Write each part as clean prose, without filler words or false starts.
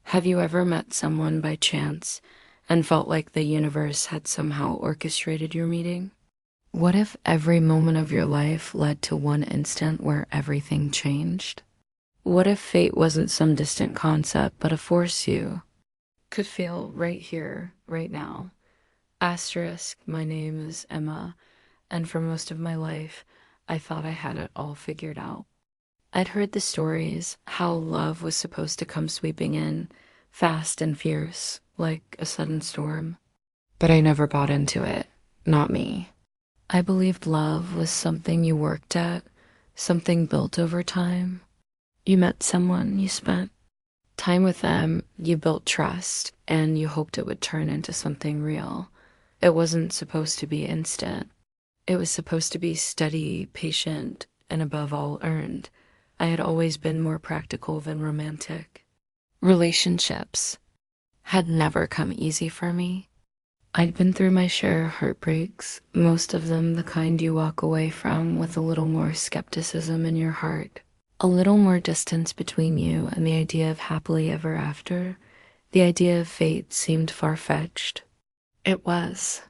Have you ever met someone by chance and felt like the universe had somehow orchestrated your meeting? What if every moment of your life led to one instant where everything changed? What if fate wasn't some distant concept, but a force you could feel right here, right now? Asterisk, my name is Emma, and for most of my life, I thought I had it all figured out. I'd heard the stories, how love was supposed to come sweeping in, fast and fierce, like a sudden storm. But I never bought into it. Not me. I believed love was something you worked at, something built over time. You met someone, you spent time with them, you built trust, and you hoped it would turn into something real. It wasn't supposed to be instant. It was supposed to be steady, patient, and above all, earned. I had always been more practical than romantic. Relationships had never come easy for me. I'd been through my share of heartbreaks, most of them the kind you walk away from with a little more skepticism in your heart, a little more distance between you and the idea of happily ever after. The idea of fate seemed far-fetched. It was.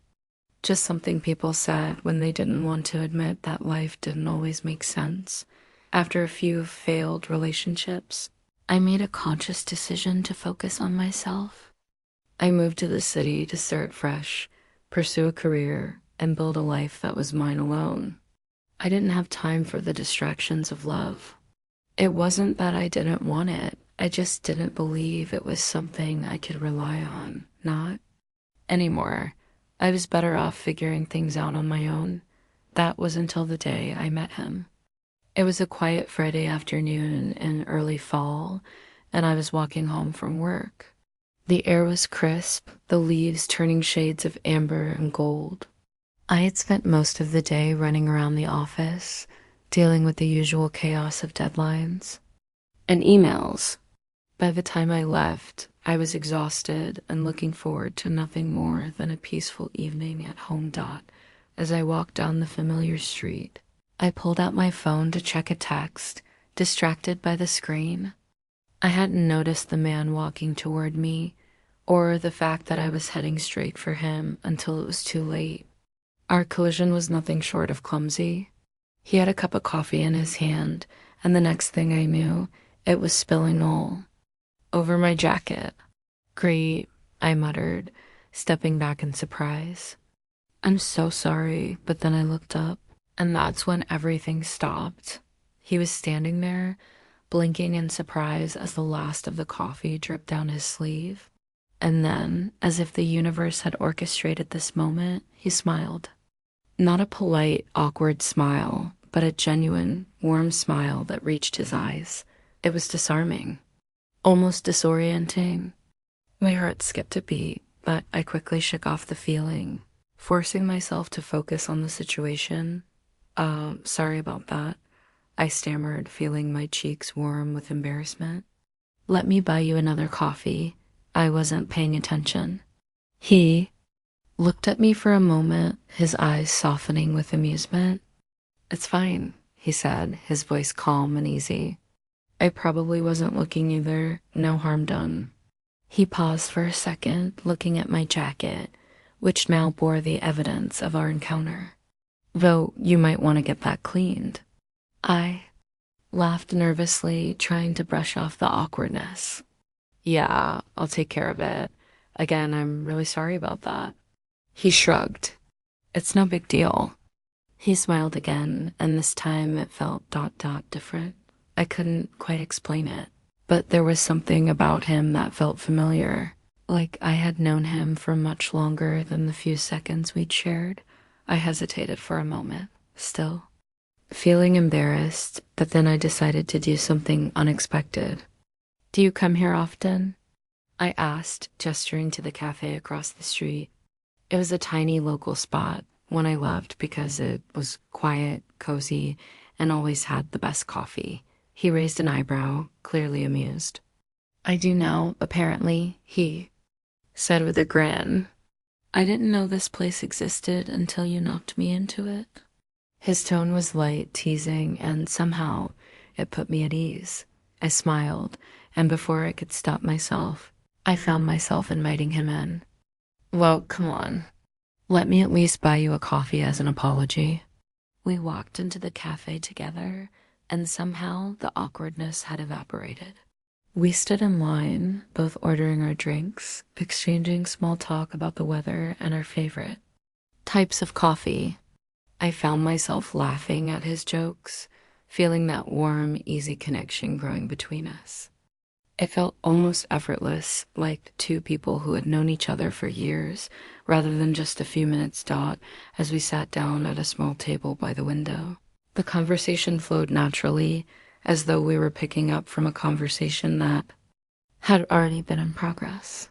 Just something people said when they didn't want to admit that life didn't always make sense. After a few failed relationships, I made a conscious decision to focus on myself. I moved to the city to start fresh, pursue a career, and build a life that was mine alone. I didn't have time for the distractions of love. It wasn't that I didn't want it, I just didn't believe it was something I could rely on, not anymore. I was better off figuring things out on my own. That was until the day I met him. It was a quiet Friday afternoon in early fall, and I was walking home from work. The air was crisp, the leaves turning shades of amber and gold. I had spent most of the day running around the office, dealing with the usual chaos of deadlines and emails. By the time I left, I was exhausted and looking forward to nothing more than a peaceful evening at home. As I walked down the familiar street, I pulled out my phone to check a text, distracted by the screen. I hadn't noticed the man walking toward me, or the fact that I was heading straight for him until it was too late. Our collision was nothing short of clumsy. He had a cup of coffee in his hand, and the next thing I knew, it was spilling all over my jacket. Great, I muttered, stepping back in surprise. I'm so sorry, but then I looked up, and that's when everything stopped. He was standing there, blinking in surprise as the last of the coffee dripped down his sleeve. And then, as if the universe had orchestrated this moment, he smiled. Not a polite, awkward smile, but a genuine, warm smile that reached his eyes. It was disarming, almost disorienting. My heart skipped a beat, but I quickly shook off the feeling, forcing myself to focus on the situation. Sorry about that, I stammered, feeling my cheeks warm with embarrassment. Let me buy you another coffee. I wasn't paying attention. He looked at me for a moment, his eyes softening with amusement. It's fine, he said, his voice calm and easy. I probably wasn't looking either, no harm done. He paused for a second, looking at my jacket, which now bore the evidence of our encounter. Though you might want to get that cleaned. I laughed nervously, trying to brush off the awkwardness. Yeah, I'll take care of it. Again, I'm really sorry about that. He shrugged. It's no big deal. He smiled again, and this time it felt different. I couldn't quite explain it, but there was something about him that felt familiar, like I had known him for much longer than the few seconds we'd shared. I hesitated for a moment, still feeling embarrassed, but then I decided to do something unexpected. Do you come here often? I asked, gesturing to the cafe across the street. It was a tiny local spot, one I loved because it was quiet, cozy, and always had the best coffee. He raised an eyebrow, clearly amused. I do now, apparently, he said with a grin. I didn't know this place existed until you knocked me into it. His tone was light, teasing, and somehow it put me at ease. I smiled, and before I could stop myself, I found myself inviting him in. Well, come on. Let me at least buy you a coffee as an apology. We walked into the cafe together, and somehow the awkwardness had evaporated. We stood in line, both ordering our drinks, exchanging small talk about the weather and our favorite types of coffee. I found myself laughing at his jokes, feeling that warm, easy connection growing between us. It felt almost effortless, like two people who had known each other for years, rather than just a few minutes as we sat down at a small table by the window. The conversation flowed naturally, as though we were picking up from a conversation that had already been in progress.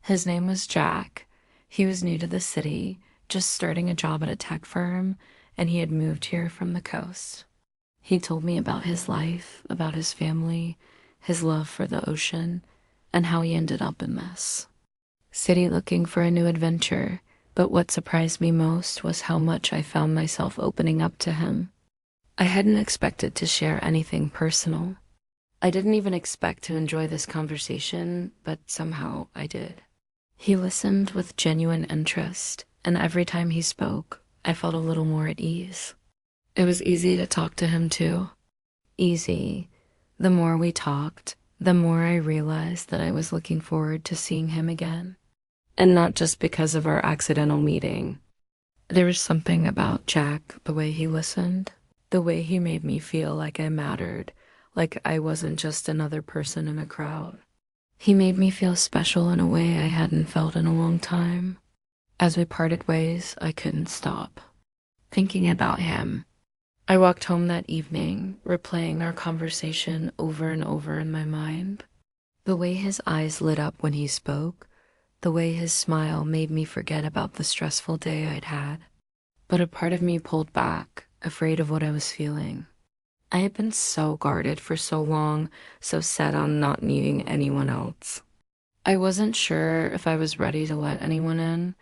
His name was Jack. He was new to the city, just starting a job at a tech firm, and he had moved here from the coast. He told me about his life, about his family, his love for the ocean, and how he ended up in this city looking for a new adventure. But what surprised me most was how much I found myself opening up to him. I hadn't expected to share anything personal. I didn't even expect to enjoy this conversation, but somehow I did. He listened with genuine interest, and every time he spoke, I felt a little more at ease. It was easy to talk to him too. Easy. The more we talked, the more I realized that I was looking forward to seeing him again. And not just because of our accidental meeting. There was something about Jack, the way he listened, the way he made me feel like I mattered, like I wasn't just another person in a crowd. He made me feel special in a way I hadn't felt in a long time. As we parted ways, I couldn't stop thinking about him. I walked home that evening, replaying our conversation over and over in my mind. The way his eyes lit up when he spoke, the way his smile made me forget about the stressful day I'd had. But a part of me pulled back, afraid of what I was feeling. I had been so guarded for so long, so set on not needing anyone else. I wasn't sure if I was ready to let anyone in.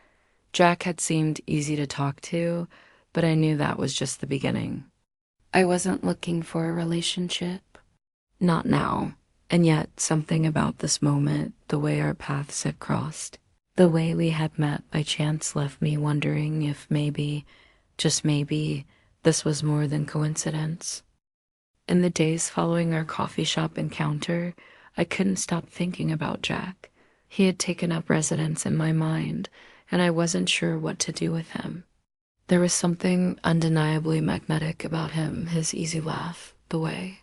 Jack had seemed easy to talk to, but I knew that was just the beginning. I wasn't looking for a relationship. Not now. And yet, something about this moment, the way our paths had crossed, the way we had met by chance left me wondering if maybe, just maybe, this was more than coincidence. In the days following our coffee shop encounter, I couldn't stop thinking about Jack. He had taken up residence in my mind, and I wasn't sure what to do with him. There was something undeniably magnetic about him, his easy laugh, the way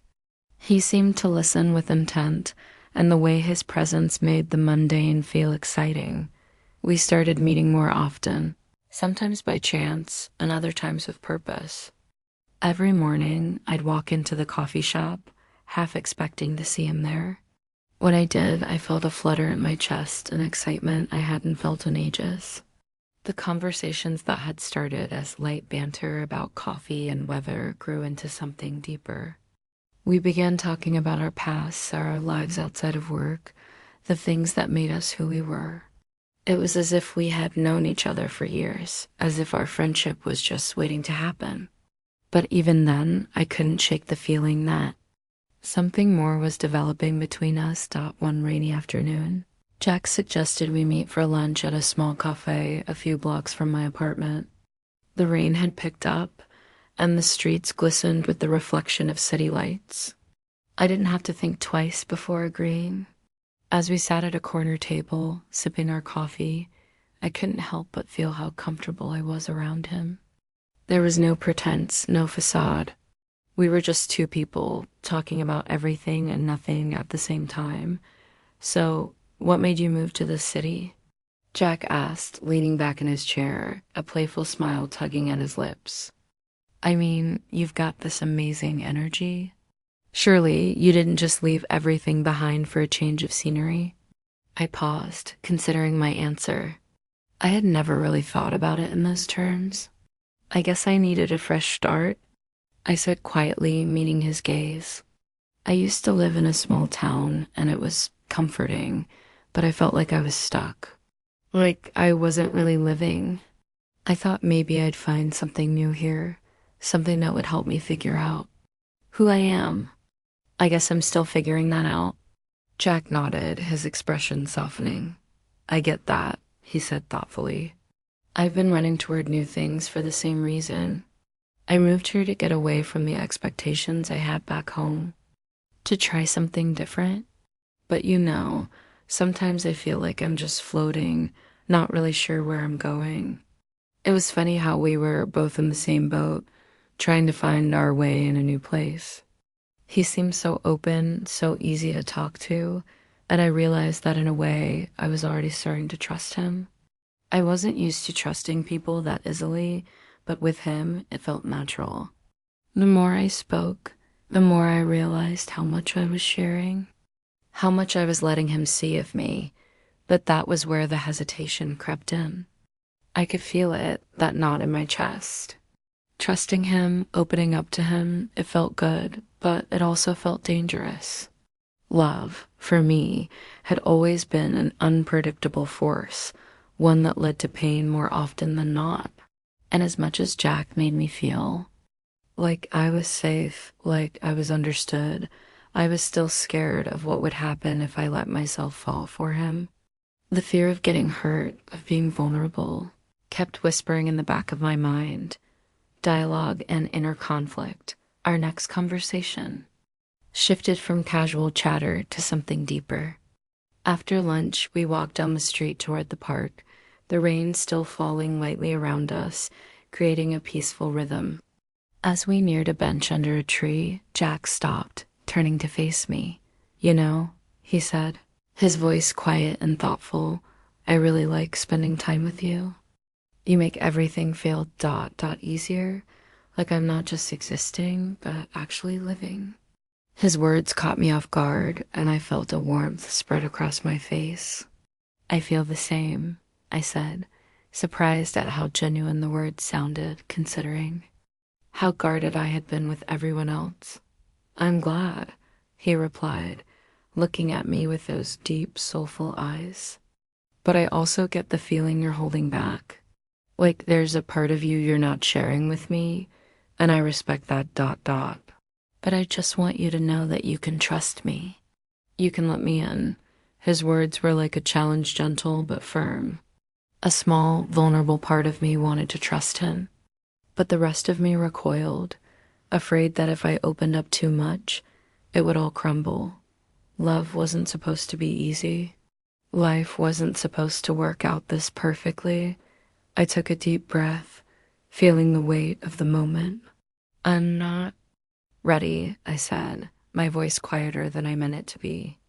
he seemed to listen with intent, and the way his presence made the mundane feel exciting. We started meeting more often, sometimes by chance, and other times with purpose. Every morning, I'd walk into the coffee shop, half expecting to see him there. When I did, I felt a flutter in my chest, an excitement I hadn't felt in ages. The conversations that had started as light banter about coffee and weather grew into something deeper. We began talking about our pasts, our lives outside of work, the things that made us who we were. It was as if we had known each other for years, as if our friendship was just waiting to happen. But even then, I couldn't shake the feeling that something more was developing between us. One rainy afternoon, Jack suggested we meet for lunch at a small cafe a few blocks from my apartment. The rain had picked up, and the streets glistened with the reflection of city lights. I didn't have to think twice before agreeing. As we sat at a corner table, sipping our coffee, I couldn't help but feel how comfortable I was around him. There was no pretense, no facade. We were just two people talking about everything and nothing at the same time. So, what made you move to this city? Jack asked, leaning back in his chair, a playful smile tugging at his lips. I mean, you've got this amazing energy. Surely you didn't just leave everything behind for a change of scenery? I paused, considering my answer. I had never really thought about it in those terms. I guess I needed a fresh start, I said quietly, meeting his gaze. I used to live in a small town, and it was comforting, but I felt like I was stuck. Like I wasn't really living. I thought maybe I'd find something new here, something that would help me figure out who I am. I guess I'm still figuring that out. Jack nodded, his expression softening. I get that, he said thoughtfully. I've been running toward new things for the same reason. I moved here to get away from the expectations I had back home, to try something different. But sometimes I feel like I'm just floating, not really sure where I'm going. It was funny how we were both in the same boat, trying to find our way in a new place. He seemed so open, so easy to talk to, and I realized that in a way, I was already starting to trust him. I wasn't used to trusting people that easily, but with him, it felt natural. The more I spoke, the more I realized how much I was sharing, how much I was letting him see of me, but that was where the hesitation crept in. I could feel it, that knot in my chest. Trusting him, opening up to him, it felt good, but it also felt dangerous. Love, for me, had always been an unpredictable force, one that led to pain more often than not. And as much as Jack made me feel like I was safe, like I was understood, I was still scared of what would happen if I let myself fall for him. The fear of getting hurt, of being vulnerable, kept whispering in the back of my mind. Dialogue and inner conflict. Our next conversation shifted from casual chatter to something deeper. After lunch, we walked down the street toward the park, the rain still falling lightly around us, creating a peaceful rhythm. As we neared a bench under a tree, Jack stopped, turning to face me. He said, his voice quiet and thoughtful. I really like spending time with you. You make everything feel ... easier, like I'm not just existing, but actually living. His words caught me off guard, and I felt a warmth spread across my face. I feel the same, I said, surprised at how genuine the words sounded, considering how guarded I had been with everyone else. I'm glad, he replied, looking at me with those deep, soulful eyes. But I also get the feeling you're holding back. Like there's a part of you you're not sharing with me, and I respect that ... But I just want you to know that you can trust me. You can let me in. His words were like a challenge, gentle but firm. A small, vulnerable part of me wanted to trust him, but the rest of me recoiled, afraid that if I opened up too much, it would all crumble. Love wasn't supposed to be easy. Life wasn't supposed to work out this perfectly. I took a deep breath, feeling the weight of the moment. I'm not ready, I said, my voice quieter than I meant it to be.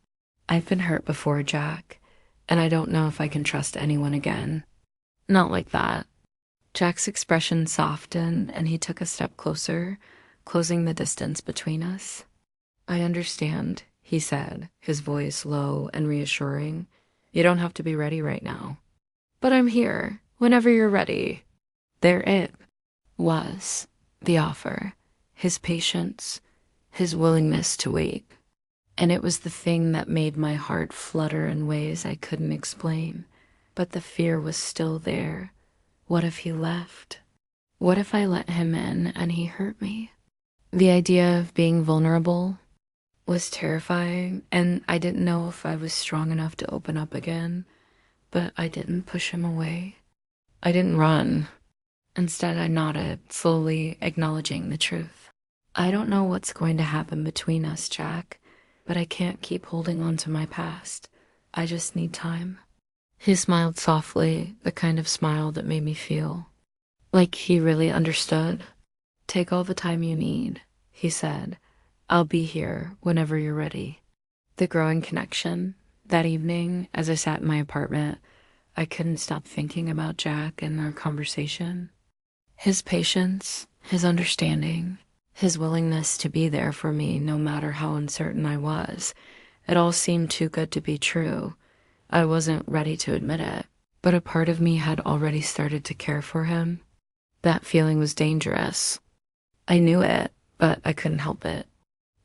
I've been hurt before, Jack, and I don't know if I can trust anyone again. Not like that. Jack's expression softened, and he took a step closer, closing the distance between us. I understand, he said, his voice low and reassuring. You don't have to be ready right now. But I'm here, whenever you're ready. There it was, the offer, his patience, his willingness to wait. And it was the thing that made my heart flutter in ways I couldn't explain. But the fear was still there. What if he left? What if I let him in and he hurt me? The idea of being vulnerable was terrifying, and I didn't know if I was strong enough to open up again. But I didn't push him away. I didn't run. Instead, I nodded, slowly acknowledging the truth. I don't know what's going to happen between us, Jack, but I can't keep holding on to my past. I just need time. He smiled softly, the kind of smile that made me feel like he really understood. Take all the time you need, he said. I'll be here whenever you're ready. The growing connection. That evening, as I sat in my apartment, I couldn't stop thinking about Jack and our conversation. His patience, his understanding, his willingness to be there for me no matter how uncertain I was. It all seemed too good to be true. I wasn't ready to admit it, but a part of me had already started to care for him. That feeling was dangerous. I knew it, but I couldn't help it.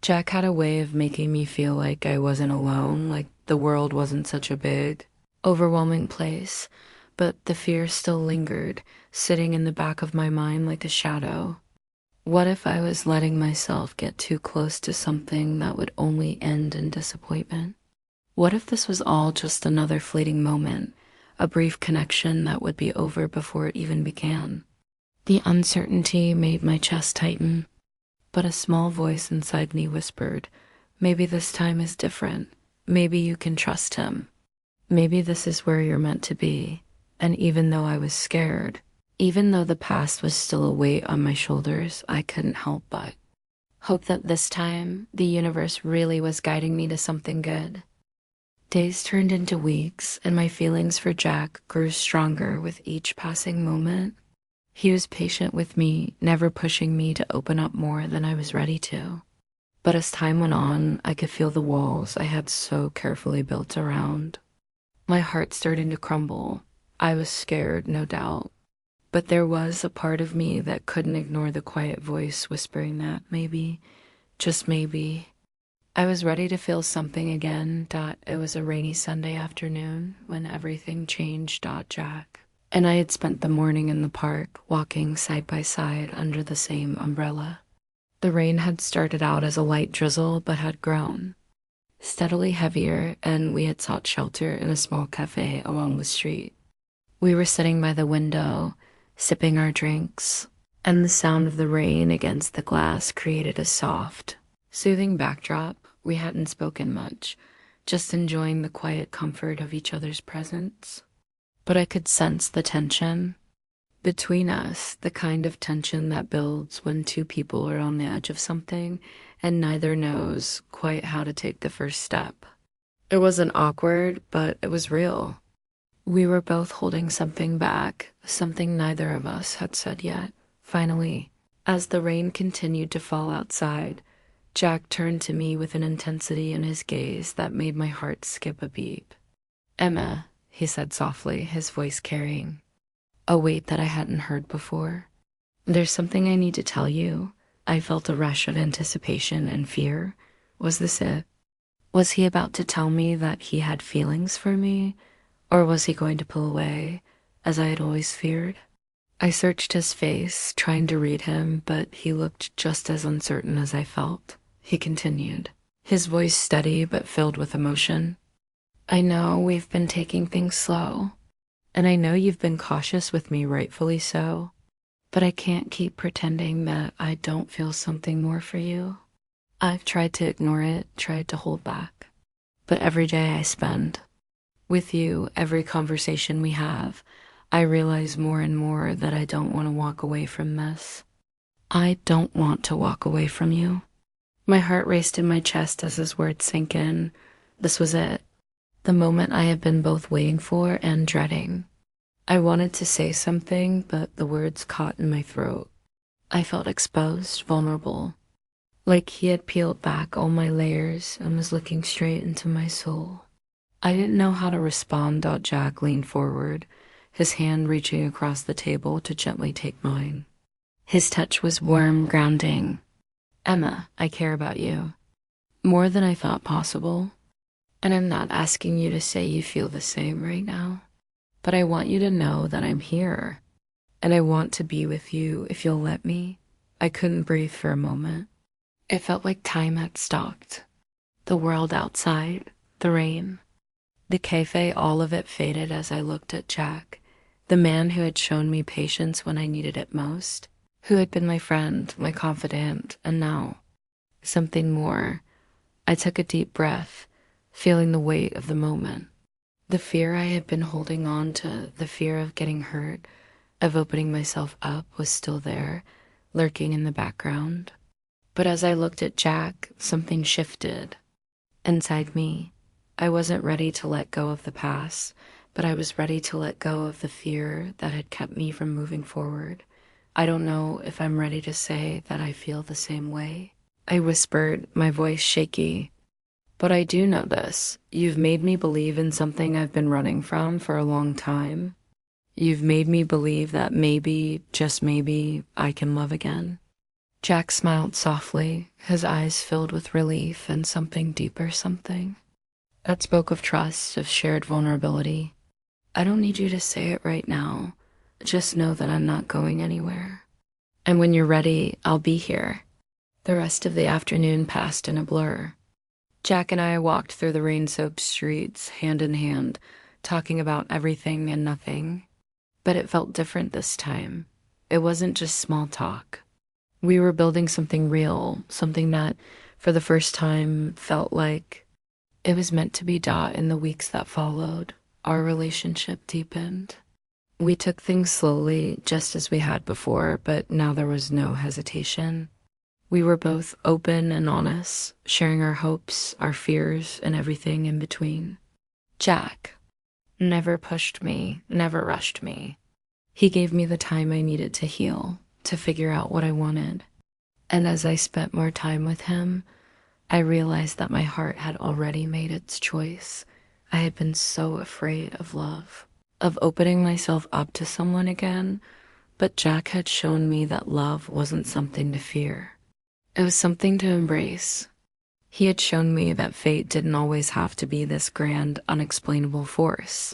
Jack had a way of making me feel like I wasn't alone, like the world wasn't such a big, overwhelming place, but the fear still lingered, sitting in the back of my mind like a shadow. What if I was letting myself get too close to something that would only end in disappointment? What if this was all just another fleeting moment, a brief connection that would be over before it even began? The uncertainty made my chest tighten, but a small voice inside me whispered, maybe this time is different. Maybe you can trust him. Maybe this is where you're meant to be. And even though I was scared, even though the past was still a weight on my shoulders, I couldn't help but hope that this time the universe really was guiding me to something good. Days turned into weeks, and my feelings for Jack grew stronger with each passing moment. He was patient with me, never pushing me to open up more than I was ready to. But as time went on, I could feel the walls I had so carefully built around. My heart started to crumble. I was scared, no doubt. But there was a part of me that couldn't ignore the quiet voice whispering that maybe, just maybe, I was ready to feel something again. It was a rainy Sunday afternoon when everything changed. Jack and I had spent the morning in the park, walking side by side under the same umbrella. The rain had started out as a light drizzle but had grown steadily heavier, and we had sought shelter in a small cafe along the street. We were sitting by the window, sipping our drinks, and the sound of the rain against the glass created a soft, soothing backdrop. We hadn't spoken much, just enjoying the quiet comfort of each other's presence. But I could sense the tension between us, the kind of tension that builds when two people are on the edge of something and neither knows quite how to take the first step. It wasn't awkward, but it was real. We were both holding something back, something neither of us had said yet. Finally, as the rain continued to fall outside, Jack turned to me with an intensity in his gaze that made my heart skip a beat. "Emma," he said softly, his voice carrying a weight that I hadn't heard before. "There's something I need to tell you." I felt a rush of anticipation and fear. Was this it? Was he about to tell me that he had feelings for me? Or was he going to pull away, as I had always feared? I searched his face, trying to read him, but he looked just as uncertain as I felt. He continued, his voice steady but filled with emotion. "I know we've been taking things slow, and I know you've been cautious with me, rightfully so, but I can't keep pretending that I don't feel something more for you. I've tried to ignore it, tried to hold back, but every day I spend with you, every conversation we have, I realize more and more that I don't want to walk away from this. I don't want to walk away from you." My heart raced in my chest as his words sank in. This was it, the moment I had been both waiting for and dreading. I wanted to say something, but the words caught in my throat. I felt exposed, vulnerable, like he had peeled back all my layers and was looking straight into my soul. I didn't know how to respond. Jack leaned forward, his hand reaching across the table to gently take mine. His touch was warm, grounding. "Emma, I care about you, more than I thought possible, and I'm not asking you to say you feel the same right now, but I want you to know that I'm here, and I want to be with you if you'll let me." I couldn't breathe for a moment. It felt like time had stopped. The world outside, the rain, the cafe, all of it faded as I looked at Jack, the man who had shown me patience when I needed it most, who had been my friend, my confidant, and now something more. I took a deep breath, feeling the weight of the moment. The fear I had been holding on to, the fear of getting hurt, of opening myself up, was still there, lurking in the background. But as I looked at Jack, something shifted inside me. I wasn't ready to let go of the past, but I was ready to let go of the fear that had kept me from moving forward. "I don't know if I'm ready to say that I feel the same way," I whispered, my voice shaky. "But I do know this. You've made me believe in something I've been running from for a long time. You've made me believe that maybe, just maybe, I can love again." Jack smiled softly, his eyes filled with relief and something deeper, something that spoke of trust, of shared vulnerability. "I don't need you to say it right now. Just know that I'm not going anywhere. And when you're ready, I'll be here." The rest of the afternoon passed in a blur. Jack and I walked through the rain-soaked streets, hand in hand, talking about everything and nothing. But it felt different this time. It wasn't just small talk. We were building something real, something that, for the first time, felt like it was meant to be. In the weeks that followed, our relationship deepened. We took things slowly, just as we had before, but now there was no hesitation. We were both open and honest, sharing our hopes, our fears, and everything in between. Jack never pushed me, never rushed me. He gave me the time I needed to heal, to figure out what I wanted. And as I spent more time with him, I realized that my heart had already made its choice. I had been so afraid of love, of opening myself up to someone again, but Jack had shown me that love wasn't something to fear. It was something to embrace. He had shown me that fate didn't always have to be this grand, unexplainable force.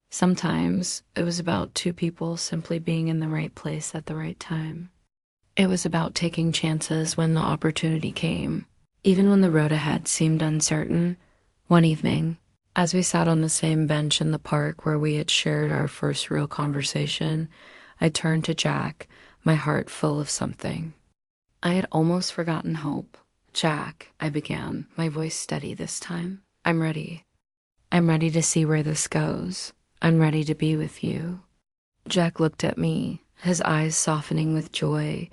Sometimes it was about two people simply being in the right place at the right time. It was about taking chances when the opportunity came, even when the road ahead seemed uncertain. One evening, as we sat on the same bench in the park where we had shared our first real conversation, I turned to Jack, my heart full of something. I had almost forgotten hope. "Jack," I began, my voice steady this time. "I'm ready. I'm ready to see where this goes. I'm ready to be with you." Jack looked at me, his eyes softening with joy,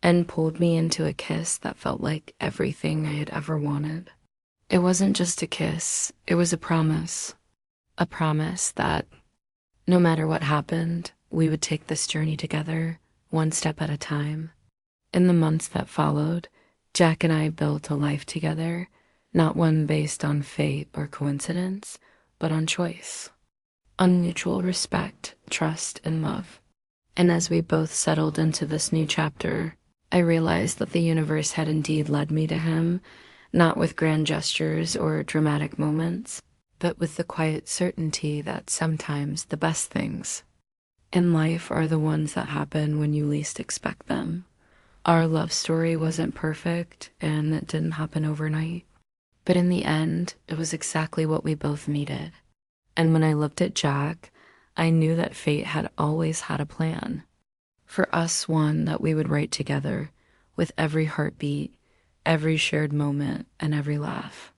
and pulled me into a kiss that felt like everything I had ever wanted. It wasn't just a kiss, it was a promise. A promise that, no matter what happened, we would take this journey together, one step at a time. In the months that followed, Jack and I built a life together, not one based on fate or coincidence, but on choice, on mutual respect, trust, and love. And as we both settled into this new chapter, I realized that the universe had indeed led me to him, not with grand gestures or dramatic moments, but with the quiet certainty that sometimes the best things in life are the ones that happen when you least expect them. Our love story wasn't perfect, and it didn't happen overnight. But in the end, it was exactly what we both needed. And when I looked at Jack, I knew that fate had always had a plan. For us, one that we would write together, with every heartbeat, every shared moment, and every laugh.